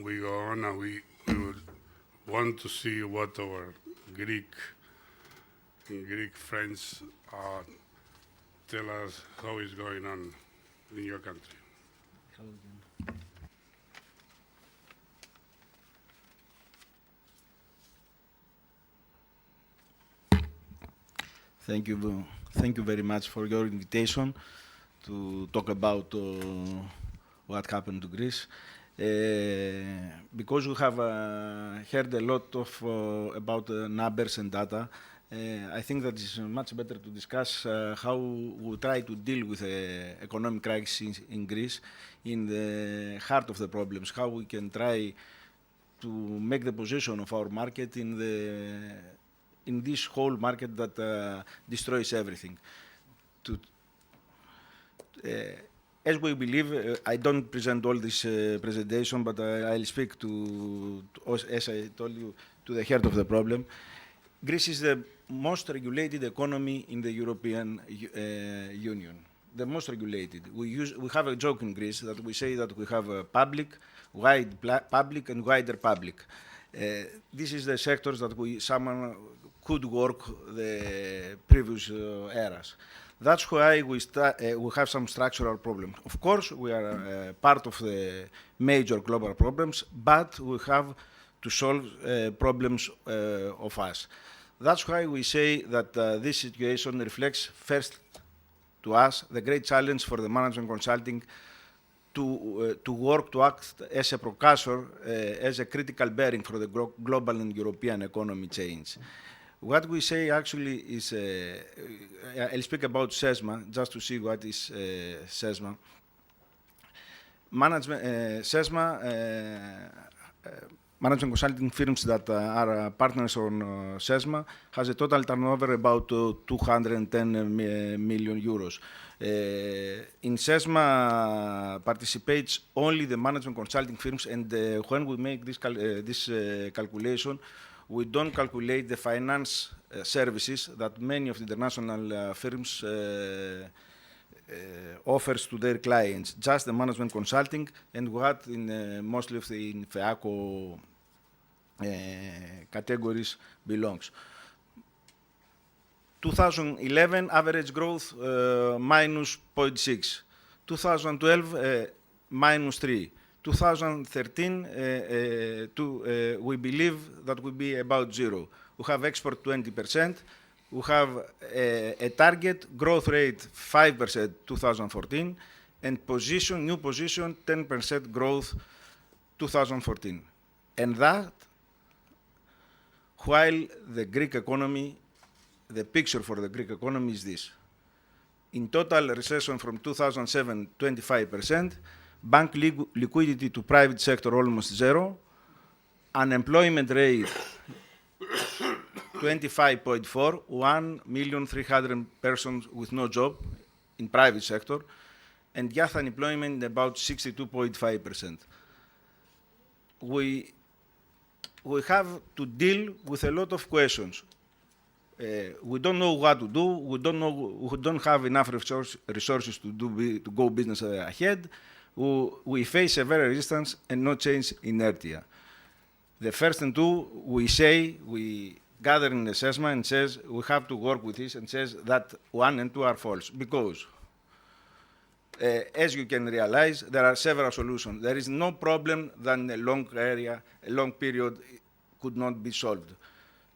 we go on and we would want to see what our Greek friends tell us how is going on in your country. Thank you very much for your invitation to talk about what happened to Greece. Because we have heard a lot of about numbers and data, I think that it's much better to discuss how we try to deal with the economic crisis in Greece in the heart of the problems, how we can try to make the position of our market in this whole market that destroys everything. As we believe, I don't present all this presentation, but I'll speak as I told you, to the heart of the problem. Greece is the most regulated economy in the European Union. The most regulated. We have a joke in Greece that we say that we have a wide public and wider public. This is the sectors that someone could work the previous eras. That's why we have some structural problems. Of course, we are part of the major global problems, but we have to solve problems of us. That's why we say that this situation reflects first to us the great challenge for the management consulting to work to act as a precursor, as a critical bearing for the global and European economy change. What we say actually is, I'll speak about SESMA, just to see what is SESMA. Management consulting firms that are partners on SESMA has a total turnover about 210 million euros. In SESMA participates only the management consulting firms, and when we make this calculation, we don't calculate the finance services that many of the international firms offers to their clients, just the management consulting and what in mostly of the FEACO categories belongs. 2011 average growth minus 0.6, 2012 minus 3. 2013, we believe that will be about 0. We have export 20%. We have a target growth rate 5% 2014, and new position 10% growth 2014. And that, while the Greek economy, the picture for the Greek economy is this. In total recession from 2007, 25%, bank liquidity to private sector almost 0, unemployment rate 25.4, 1,300,000 persons with no job in private sector, and youth unemployment about 62.5%. We have to deal with a lot of questions. We don't know what to do. We don't have enough resources to go business ahead. We face a very resistance and no change inertia. The first and two, we gather in the SESMA and says we have to work with this, and says that 1 and 2 are false, because as you can realize, there are several solutions. There is no problem that a long period could not be solved.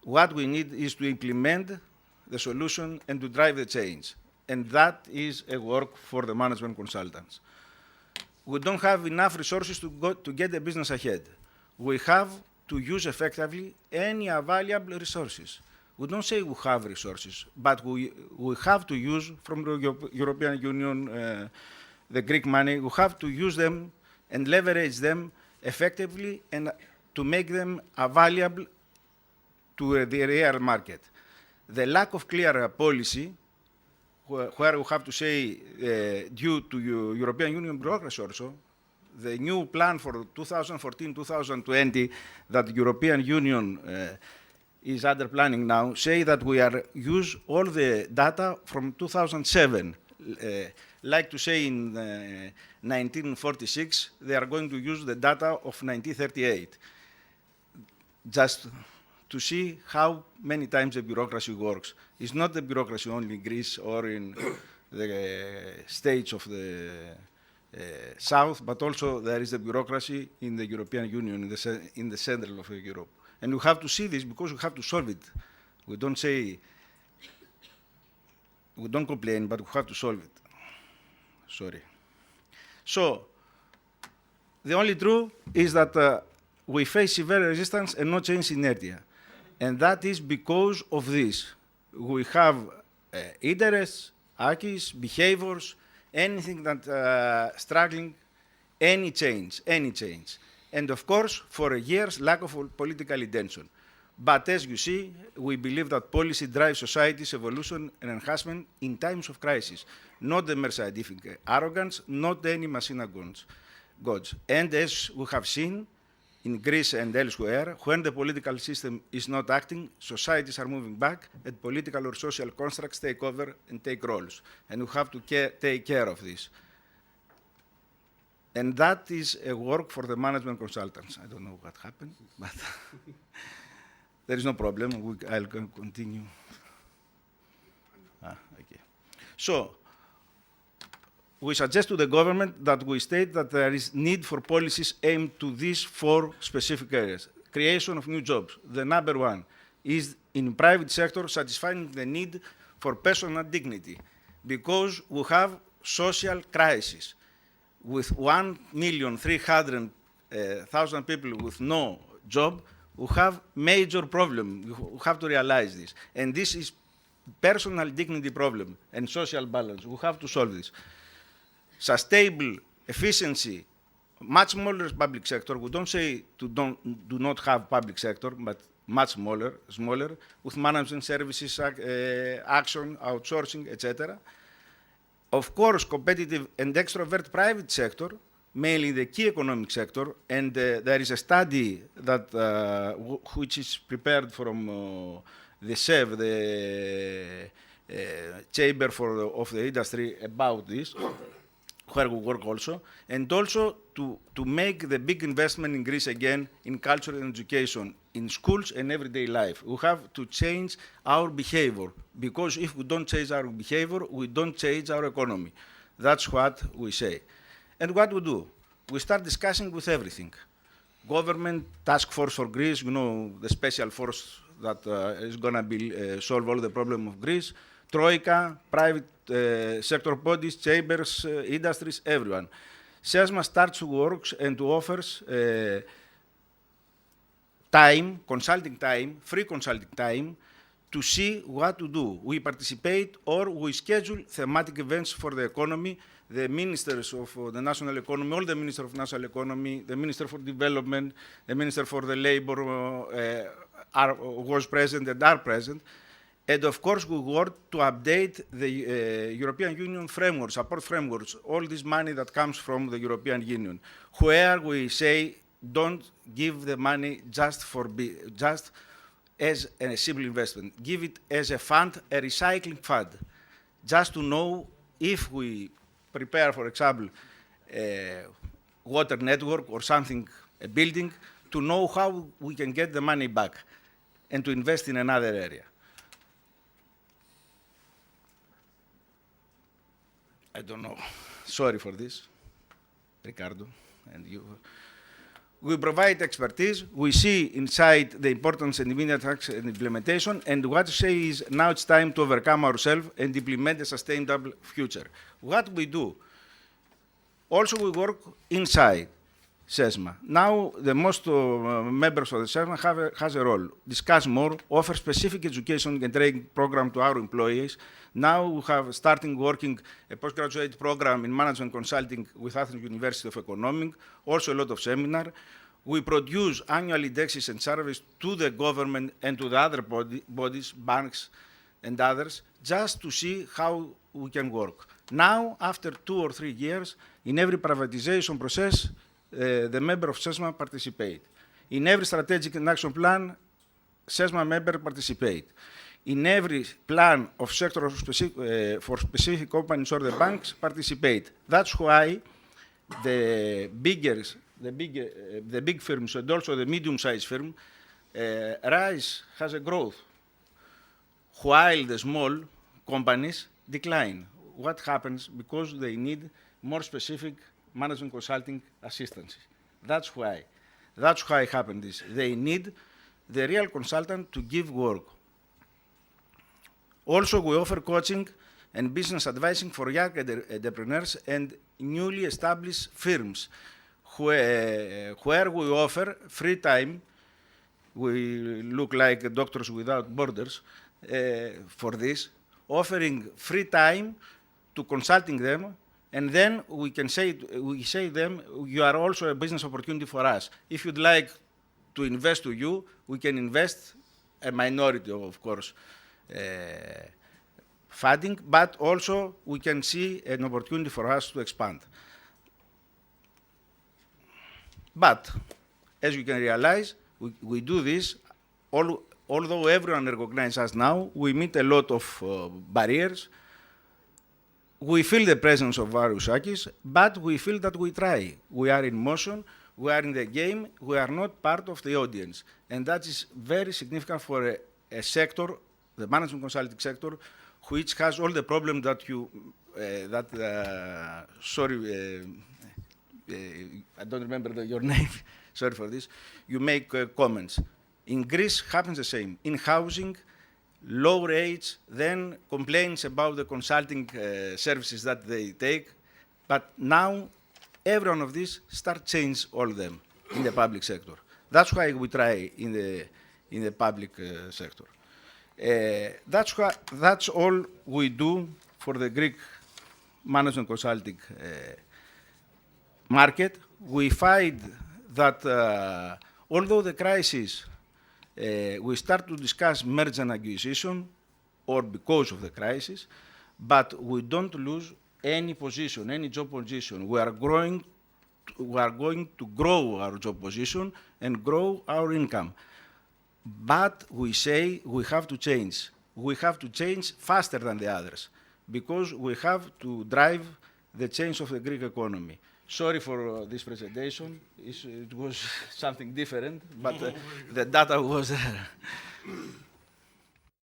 What we need is to implement the solution and to drive the change. And that is a work for the management consultants. We don't have enough resources to get the business ahead. We have to use effectively any available resources. We don't say we have resources, but we have to use from the European Union the Greek money. We have to use them and leverage them effectively and to make them available to the real market. The lack of clear policy, where we have to say, due to European Union bureaucracy also, the new plan for 2014-2020 that the European Union is under planning now, say that we use all the data from 2007. like to say in 1946, they are going to use the data of 1938, just to see how many times the bureaucracy works. It's not the bureaucracy only in Greece or in the states of the South, but also there is the bureaucracy in the European Union, in the center of Europe. And we have to see this because we have to solve it. We don't say, we don't complain, but we have to solve it. Sorry. So, the only truth is that we face severe resistance and no change in inertia. And that is because of this. We have interests, acquis, behaviors, anything that struggling, any change. And of course, for years, lack of political intention. But as you see, we believe that policy drives society's evolution and enhancement in times of crisis, not the mere scientific arrogance, not any machine gods. And as we have seen in Greece and elsewhere, when the political system is not acting, societies are moving back, and political or social constructs take over and take roles. And we have to take care of this. And that is a work for the management consultants. I don't know what happened, but there is no problem. I'll continue. Okay. So, we suggest to the government that we state that there is need for policies aimed to these 4 specific areas. Creation of new jobs. The number 1 is in private sector satisfying the need for personal dignity, because we have social crisis. With 1,300,000 people with no job, we have major problem. We have to realize this. And this is personal dignity problem and social balance. We have to solve this. Sustainable efficiency, much smaller public sector. We don't say do not have public sector, but much smaller, with management services, action, outsourcing, etc. Of course, competitive and extrovert private sector, mainly the key economic sector, and there is a study that which is prepared from the CEV, the Chamber of the Industry, about this, where we work also, and also to make the big investment in Greece again in culture and education, in schools and everyday life. We have to change our behavior, because if we don't change our behavior, we don't change our economy. That's what we say. And what we do? We start discussing with everything. Government task force for Greece, you know, the special force that is going to be solve all the problem of Greece. Troika, private sector bodies, chambers, industries, everyone. SESMA starts to work and to offers time, consulting time, free consulting time, to see what to do. We participate or we schedule thematic events for the economy. The ministers of the national economy, all the ministers of national economy, the minister for development, the minister for the labor was present and are present. And of course, we work to update the European Union framework, support frameworks, all this money that comes from the European Union, where we say don't give the money just as a simple investment. Give it as a fund, a recycling fund, just to know if we prepare, for example, a water network or something, a building, to know how we can get the money back and to invest in another area. I don't know. Sorry for this, Ricardo, and you. We provide expertise. We see inside the importance and immediate action and implementation. And what we say is now it's time to overcome ourselves and implement a sustainable future. What we do? Also, we work inside SESMA. Now, the most members of the SESMA has a role. Discuss more, offer specific education and training program to our employees. Now we have starting working a postgraduate program in management consulting with Athens University of Economics, also a lot of seminar. We produce annual indexes and surveys to the government and to the other bodies, banks and others, just to see how we can work. Now, after 2 or 3 years, in every privatization process, the member of SESMA participate. In every strategic and action plan, SESMA member participate. in every plan of sector for specific companies or the banks participate. That's why the big firms and also the medium-sized firm has a growth, while the small companies decline. What happens? Because they need more specific management consulting assistance. That's why happened this. They need the real consultant to give work. Also, we offer coaching and business advising for young entrepreneurs and newly established firms, where we offer free time. We look like Doctors Without Borders for this, offering free time to consulting them, and then we say them, you are also a business opportunity for us. If you'd like to invest to you, we can invest a minority, of course, funding, but also we can see an opportunity for us to expand. But, as you can realize, we do this, although everyone recognizes us now, we meet a lot of barriers. We feel the presence of various Akis, but we feel that we try. We are in motion, we are in the game, we are not part of the audience. And that is very significant for a sector, the management consulting sector, which has all the problems that I don't remember your name, sorry for this, you make comments. In Greece happens the same. In housing, low rates, then complaints about the consulting services that they take. But now, every one of these start change all of them in the public sector. That's why we try in the public sector. That's all we do for the Greek management consulting market. We find that although the crisis, we start to discuss merger and acquisition, or because of the crisis, but we don't lose any position, any job position. We are going to grow our job position and grow our income. But we say we have to change. We have to change faster than the others, because we have to drive the change of the Greek economy. Sorry for this presentation. It was something different, but the data was there.